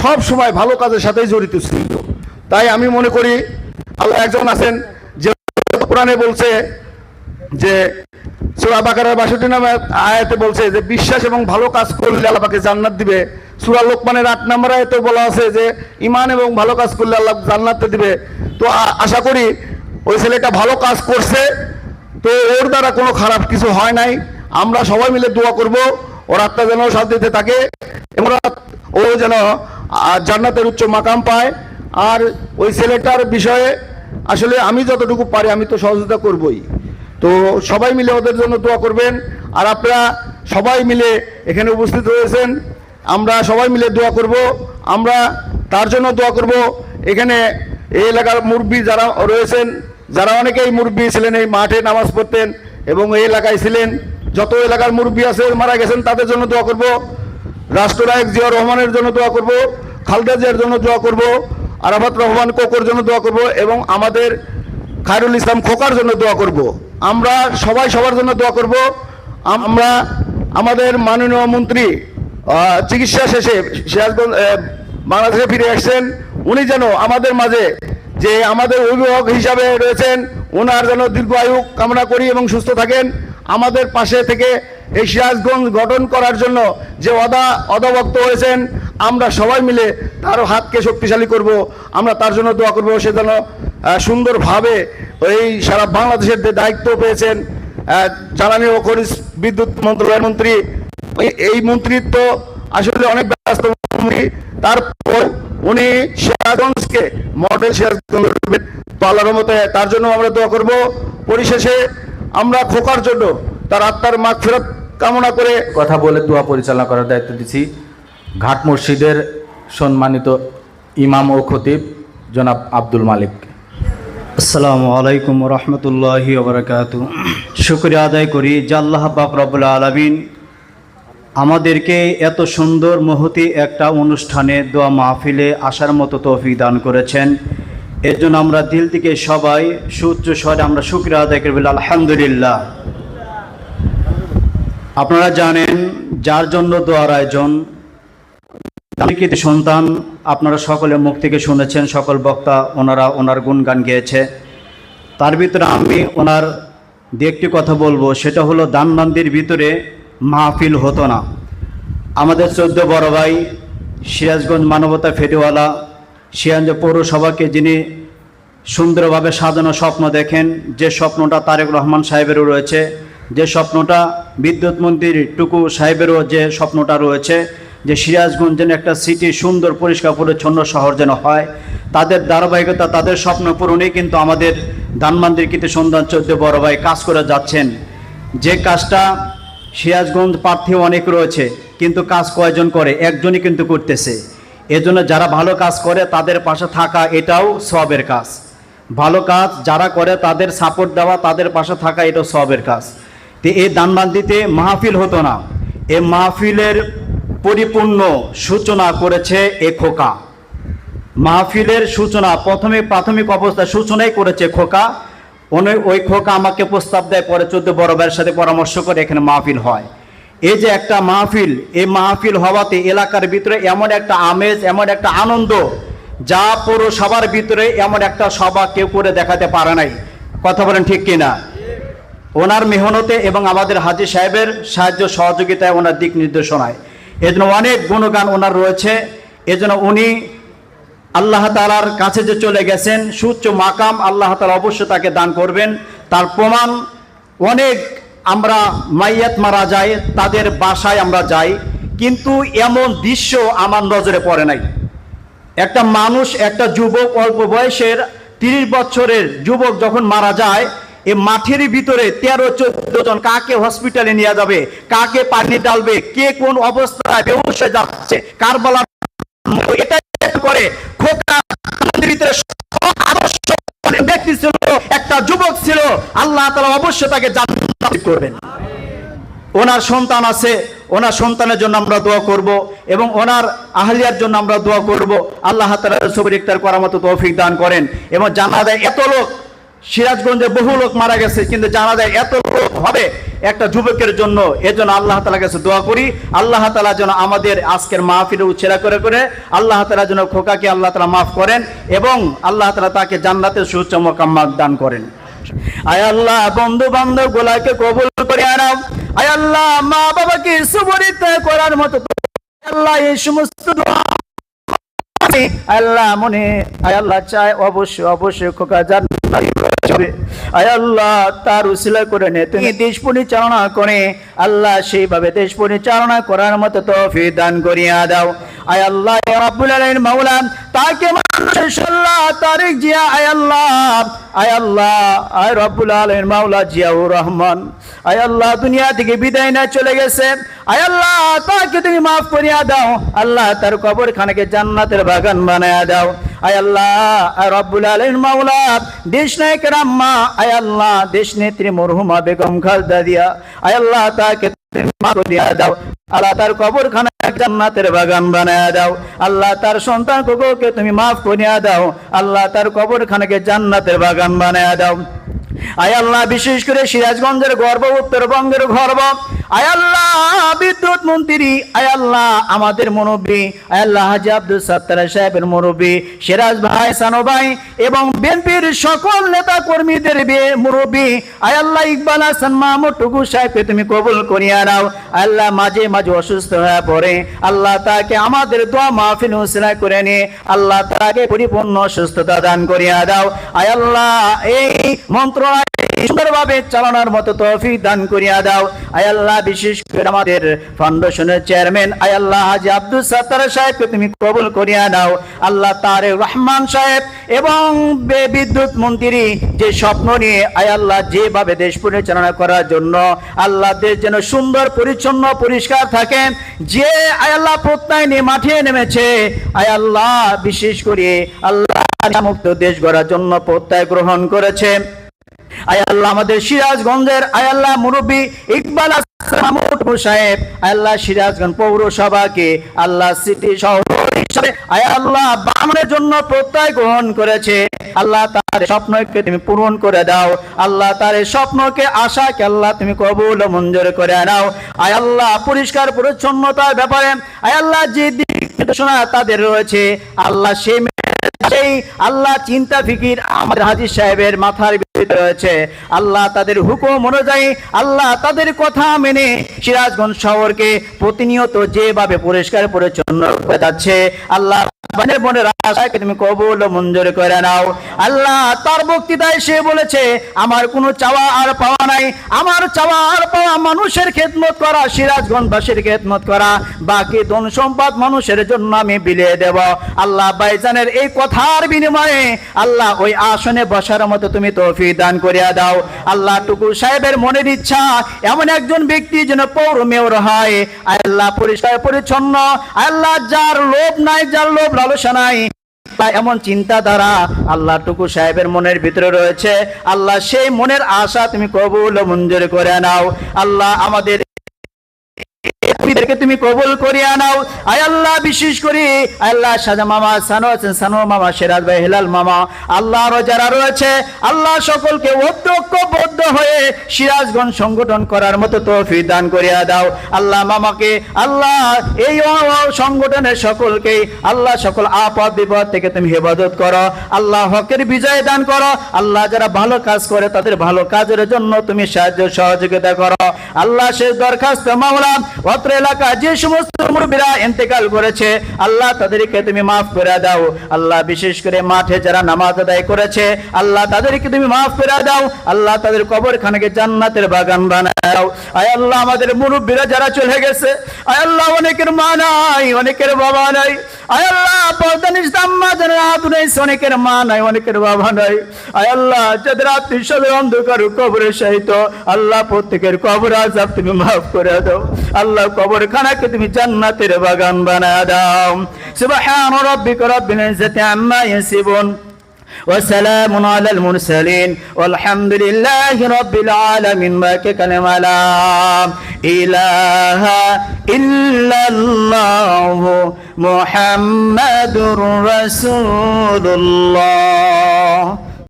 সব সময় ভালো কাজের সাথেই জড়িত ছিল। তাই আমি মনে করি আল্লাহ একজন আছেন যে কোরআনে বলছে যে সূরা বাকারার 62 নম্বর আয়াতে বলছে যে বিশ্বাস এবং ভালো কাজ করলে আল্লাহ পাকে জান্নাত দিবে। সূরা লোকমানের 8 নম্বর আয়াতে বলা আছে যে ঈমান এবং ভালো কাজ করলে আল্লাহ জান্নাত দিবে। তো আশা করি ওই ছেলেটা ভালো কাজ করছে, তো ওর দ্বারা কোনো খারাপ কিছু হয় নাই। আমরা সবাই মিলে দোয়া করব ওর আত্মা যেন শান্তিতে থাকে এবং ও যেন জান্নাতের উচ্চ মাকাম পায়। আর ওই ছেলেটার বিষয়ে আসলে আমি যতটুকু পারি আমি তো সহযোগিতা করবই। তো সবাই মিলে ওদের জন্য দোয়া করবেন। আর আপনারা সবাই মিলে এখানে উপস্থিত হয়েছেন, আমরা সবাই মিলে দোয়া করব। আমরা তার জন্য দোয়া করব। এখানে এই এলাকার মুরব্বী যারা রয়েছেন, যারা অনেকেই মুরব্বী ছিলেন, এই মাঠে নামাজ পড়তেন এবং এই এলাকায় ছিলেন, যত এলাকার মুরব্বী আছে মারা গেছেন তাদের জন্য দোয়া করব। রাষ্ট্রনায়ক জিয়া রহমানের জন্য দোয়া করব, খালেদা জিয়ার জন্য দোয়া করব, আরাফাত রহমান কোকোর জন্য দোয়া করব এবং আমাদের খায়রুল ইসলাম খোকার জন্য দোয়া করব। আমরা সবাই সবার জন্য দোয়া করব। আমরা আমাদের মাননীয় মন্ত্রী চিকিৎসা শেষে সিরাজগঞ্জ বাংলাদেশে ফিরে আসছেন, উনি যেন আমাদের মাঝে যে আমাদের অভিভাবক হিসাবে রয়েছেন, ওনার যেন দীর্ঘ আয়ু কামনা করি এবং সুস্থ থাকেন। আমাদের পাশে থেকে এই সিরাজগঞ্জ গঠন করার জন্য যে অদাবক্ত হয়েছেন, আমরা সবাই মিলে তার হাতকে শক্তিশালী করব। আমরা তার জন্য দোয়া করব, সে যেন সুন্দরভাবে এই সারা বাংলাদেশের যে দায়িত্ব পেয়েছেন, জ্বালানি ও খনিজ বিদ্যুৎ মন্ত্রণালয়ের মন্ত্রী, এই মন্ত্রিত্ব আসলে অনেক ব্যস্ত মন্ত্রী, তারপর উনি সিরাজগঞ্জকে মডেল সিরাজগঞ্জ করবেন। তো আল্লাহর রহমতে তার জন্য আমরা দোয়া করব। পরিশেষে আমরা খোকার জন্য তার আত্মার মাগফিরাত কামনা করে কথা বলে দোয়া পরিচালনা করার দায়িত্ব দিচ্ছি ঘাট মসজিদের সম্মানিত ইমাম ও খতিব জনাব আব্দুল মালিক। আসসালামু আলাইকুম রহমতুল্লাহি ওয়া বারাকাতুহু। শুকরিয়া আদায় করি যে আল্লাহ পাক রব্বুল আলামিন আমাদেরকে এত সুন্দর মহতি একটা অনুষ্ঠানে দোয়া মাহফিলে আসার মতো তৌফিক দান করেছেন। এর জন্য আমরা দিল থেকে সবাই সুউচ্চ স্বরে আমরা শুকরিয়া আদায় করি, আলহামদুলিল্লাহ। আপনারা জানেন যার জন্য দোয়ার আয়োজন, সন্তান, আপনারা সকলে মুখ থেকে শুনেছেন, সকল বক্তা ওনার গুণগান গেয়েছে। তার ভিতরে আমি ওনার দিয়ে একটি কথা বলবো, সেটা হলো দানবান্দির ভিতরে মাহফিল হতো না। আমাদের 14 বড় ভাই সিরাজগঞ্জ মানবতা ফেরিওয়ালা সিরাজগঞ্জ পৌরসভাকে যিনি সুন্দরভাবে সাজানো স্বপ্ন দেখেন, যে স্বপ্নটা তারেক রহমান সাহেবেরও রয়েছে, যে স্বপ্নটা বিদ্যুৎ মন্ত্রী টুকু সাহেবেরও যে স্বপ্নটা রয়েছে, যে সিরাজগঞ্জ যেন একটা সিটি সুন্দর পরিষ্কার পরিচ্ছন্ন শহর যেন হয়, তাদের ধারাবাহিকতা, তাদের স্বপ্ন পূরণেই কিন্তু আমাদের দানবান্দির কৃতি সন্ধান 14 বড় ভাই কাজ করে যাচ্ছেন। যে কাজটা সিরাজগঞ্জ প্রার্থী অনেক রয়েছে, কিন্তু কাজ কয়জন করে? একজনই কিন্তু করতেছে। এজন্য যারা ভালো কাজ করে তাদের পাশে থাকা, এটাও সওয়াবের কাজ। ভালো কাজ যারা করে তাদের সাপোর্ট দেওয়া, তাদের পাশে থাকা, এটাও সওয়াবের কাজ। তো এই দানবান্দিতে মাহফিল হতো না। এই মাহফিলের পরিপূর্ণ সূচনা করেছে এ খোকা। মাহফিলের সূচনা প্রথমে প্রাথমিক অবস্থায় সূচনাই করেছে খোকা। ওই খোকা আমাকে প্রস্তাব দেয়, পরে 14 বড় ভাইয়ের সাথে পরামর্শ করে এখানে মাহফিল হয়। এই যে একটা মাহফিল, এই মাহফিল হওয়াতে এলাকার ভিতরে এমন একটা আমেজ, এমন একটা আনন্দ, যা পৌরসভার ভিতরে এমন একটা সভা কেউ করে দেখাতে পারে নাই। কথা বলেন ঠিক কিনা? ওনার মেহনতে এবং আমাদের হাজী সাহেবের সাহায্য সহযোগিতায়, ওনার দিক নির্দেশনায়, এজন্য অনেক গুণগান ওনার রয়েছে। এজন্য উনি আল্লাহ তাআলার কাছে যে চলে গেছেন, সুউচ্চ মাকাম আল্লাহ তাআলা অবশ্যই তাকে দান করবেন। তার প্রমাণ অনেক, আমরা মাইয়াত মারা যায়, তাদের বাসায় আমরা যাই, কিন্তু এমন দৃশ্য আমার নজরে পড়ে নাই। একটা মানুষ, একটা যুবক, অল্প বয়সের 30 বছরের যুবক যখন মারা যায়, এই মাঠের ভিতরে 13-14 জন কাকে হসপিটালে নিয়ে যাবে, কাকে পানি ডালবে, কে কোন অবস্থায় বেহুশ হয়ে যাচ্ছে, কারবালা এটা করে খোকা ভিতরে আদর্শ ব্যক্তি ছিল, একটা যুবক ছিল। আল্লাহ তাআলা অবশ্যই তাকে জান্নাত করবেন। ওনার সন্তান আছে, ওনার সন্তানের জন্য আমরা দোয়া করব এবং ওনার আহলিয়ার জন্য আমরা দোয়া করব। আল্লাহ তাআলা সবর ইফতার করার মতো তৌফিক দান করেন। এবং জানা যায় এত লোক সিরাজগঞ্জে বহু লোক মারা গেছে, কিন্তু জানা যায় এত লোক হবে একটা যুবকের জন্য। এজন্য আল্লাহ তাআলার কাছে দোয়া করি, আল্লাহ তাআলা যেন আমাদের আজকের মাহফিলে উচ্ছেরা করে করে আল্লাহ তাআলা যেন খোকাকে আল্লাহ তাআলা মাফ করেন এবং আল্লাহ তাআলা তাকে জান্নাতের সুউচ্চ মাকাম দান করেন। আয় আল্লাহ, বন্ধু বান্ধব গোলাকে কবুল করে নাও। আয় আল্লাহ, মা বাবাকে সুবরিত করার মতো আল্লাহ এই সমস্ত দোয়া আল্লাহ মনে আয় আল্লাহ চায় অবশ্যই অবশ্যই খোকা জান্নাতে যাবে। আয় আল্লাহ, তার উসিলা করে নে তুমি দেশ পরিচালনা করে আল্লাহ সেইভাবে দেশ পরিচালনা করার মতো তৌফিক দান করিয়া দাও। আয় আল্লাহ রাব্বুল আলামিন মাওলা তাকে মাশাআল্লাহ তারিক জিয়া আয় আল্লাহ, আয় আল্লাহ, আয় রাব্বুল আলামিন মাওলা জিয়াউর রহমান আয় আল্লাহ দুনিয়া থেকে বিদায় না চলে গেছে। আয় আল্লাহ, তাকে তুমি মাফ করিয়া দাও। আল্লাহ, তার কবরখানাকে জান্নাতের বাগান বানায়া দাও। আয় আল্লাহ, আয় রাব্বুল আলামিন মাওলা দেশ নায়কের আম্মা আয় আল্লাহ দেশ নেত্রী মরহুমা বেগম খালেদা জিয়া আয় আল্লাহ তাকে মাফ করিয়া দাও। আল্লাহ, তার কবরখানা জান্নাতের বাগান বানায়া দাও। আল্লাহ, তার সন্তান কোকে তুমি মাফ করিয়া দাও। আল্লাহ, তার কবরখানাকে জান্নাতের বাগান বানায়া দাও। আয় আল্লাহ, বিশেষ করে সিরাজগঞ্জের গর্ব, উত্তরবঙ্গের গর্ব আয় আল্লাহ বিদ্যুৎ মন্ত্রী আয় আল্লাহ আমাদের মুরব্বী আয় আল্লাহ হাজী আব্দুল সাত্তার সাহেবের মুরব্বী সিরাজ ভাই, সানো ভাই এবং বিএনপির সকল নেতা কর্মীদের মুরব্বী আয় আল্লাহ ইকবাল হাসান মাহমুদ টুকু সাহেবকে তুমি কবুল করিয়া নাও। আল্লাহ, মাঝে মাঝে অসুস্থ হয়ে পড়ে আল্লাহ তাকে আমাদের দোয়া মাহফিল উসিলা করে নিয়ে আল্লাহ তাকে পরিপূর্ণ সুস্থতা দান করিয়া দাও। আয় আল্লাহ, এই মন্ত্রণালয় সুন্দরভাবে চালানোর মতো তৌফিক দান করিয়া দাও। আয় আল্লাহ, বিশেষ করে আমাদের ফাউন্ডেশনের চেয়ারম্যান আয় আল্লাহ হাজী আব্দুল সাত্তার সাহেবকে তুমি কবুল করিয়া নাও। আল্লাহ, তারেক রহমান সাহেব এবং বিদ্যুৎ মন্ত্রী যে স্বপ্ন নিয়ে আয় আল্লাহ যেভাবে দেশ পরিচালনা করার জন্য আল্লাহ দেশ যেন সুন্দর পরিচ্ছন্ন পরিষ্কার থাকে, যে আয় আল্লাহ প্রত্যয় নিয়ে মাঠে নেমেছে আয় আল্লাহ বিশেষ করে আল্লাহ মুক্ত দেশ গড়ার জন্য প্রত্যয় গ্রহণ করেছে। আয় আল্লাহ, আমাদের সিরাজগঞ্জের আয় আল্লাহ মুরব্বী ইকবাল হাসান মাহমুদ সাহেব আয় আল্লাহ সিরাজগঞ্জ পৌরসভাকে আল্লাহ সিটি শহর হিসেবে আয় আল্লাহ বানানোর জন্য প্রত্যয় গ্রহণ করেছে। আল্লাহ, তার স্বপ্নকে তুমি পূরণ করে দাও। আল্লাহ, তার স্বপ্নকে আশাকে আল্লাহ তুমি কবুল ও মঞ্জুর করে নাও। আয় আল্লাহ, পরিষ্কার পরিচ্ছন্নতার ব্যাপারে আয় আল্লাহ যে দিক নির্দেশনা তাদের রয়েছে আল্লাহ সেই আল্লাহ চিন্তা ফিকির আমাদের হাজী সাহেবের মাথার ভিতরে রয়েছে। আল্লাহ, তাদের হুকুম অনুযায়ী আল্লাহ তাদের কথা মেনে সিরাজগঞ্জ শহরকে প্রতিনিয়ত যেভাবে পরিষ্কার পরিচ্ছন্ন হয়ে যাচ্ছে আল্লাহ মনের আশাকে তুমি কবুল ও মঞ্জুর করে নাও। আল্লাহ, তার বক্তৃতায় সে বলেছে আমার কোনো চাওয়া আর পাওয়া নাই, আমার চাওয়া আর পাওয়া মানুষের খেদমত করা, সিরাজগঞ্জবাসীর খেদমত করা, বাকি ধন সম্পদ মানুষের জন্য আমি বিলিয়ে দেব। আল্লাহ, ভাইজানের এই কথার বিনিময়ে আল্লাহ ওই আসনে বসার মতো তুমি তৌফিক দান করিয়া দাও। আল্লাহ, টুকু সাহেবের মনের ইচ্ছা এমন একজন ব্যক্তি যেন পৌর মেয়র হয় আল্লাহ পরিষ্কার পরিচ্ছন্ন আল্লাহ যার লোভ নাই, যার লোভ লালসা নাই, এমন চিন্তাধারা আল্লাহ টুকু সাহেবের মনের ভিতরে রয়েছে। আল্লাহ, সেই মনের আশা তুমি কবুল ও মঞ্জুর করে নাও। আল্লাহ, আমাদের তুমি কবুল করিয়া নাও। আয় আল্লাহ, বিশেষ করে আল্লাহ সাজা মামা, সানো মামা, সিরাজ ভাই, হেলাল মামা আল্লাহ আরো যারা রয়েছে আল্লাহ সকলকে ঐক্যবদ্ধ হয়ে সিরাজগঞ্জ সংগঠন করার মতো তৌফিক দান করিয়া দাও। আল্লাহ, মামাকে আল্লাহ এই সংগঠনের সকলকে আল্লাহ সকল আপদ বিপদ থেকে তুমি হেফাজত করো। আল্লাহ, হকের বিজয় দান করো। আল্লাহ, যারা ভালো কাজ করে তাদের ভালো কাজের জন্য তুমি সাহায্য সহযোগিতা করো। আল্লাহ, শেষ দরখাস্ত মাওলা অত্র এলাকা যে সমস্ত মুরব্বীরা ইন্তেকাল করেছে আল্লাহ তাদেরকে তুমি মাফ করে দাও। আল্লাহ, বিশেষ করে মাঠে যারা নামাজ আদায় করেছে আল্লাহ তাদেরকে তুমি মাফ করে দাও। আল্লাহ, তাদের কবরখানাকে জান্নাতের বাগান বানায় দাও। আয় আল্লাহ, আমাদের মুরব্বীরা যারা চলে গেছে আয় আল্লাহ অনেকের মা নাই, অনেকের বাবা নাই। আয় আল্লাহ, অনেকের মা নাই, অনেকের বাবা নাই। আয় আল্লাহ, যাদের আত্মীয় অন্ধকার কবরে শায়িত আল্লাহ প্রত্যেকের কবর আযাব তুমি মাফ করে দাও। আল্লাহ, কবরখানাকে তুমি জান্নাতের বাগান বানায় দাও। সুবহান রাব্বিকা রাব্বিল ইজ্জাতি আম্মা ইয়াসিফুন وسلام على المرسلين والحمد لله رب العالمين. كلمة لا إله إلا الله محمد رسول الله.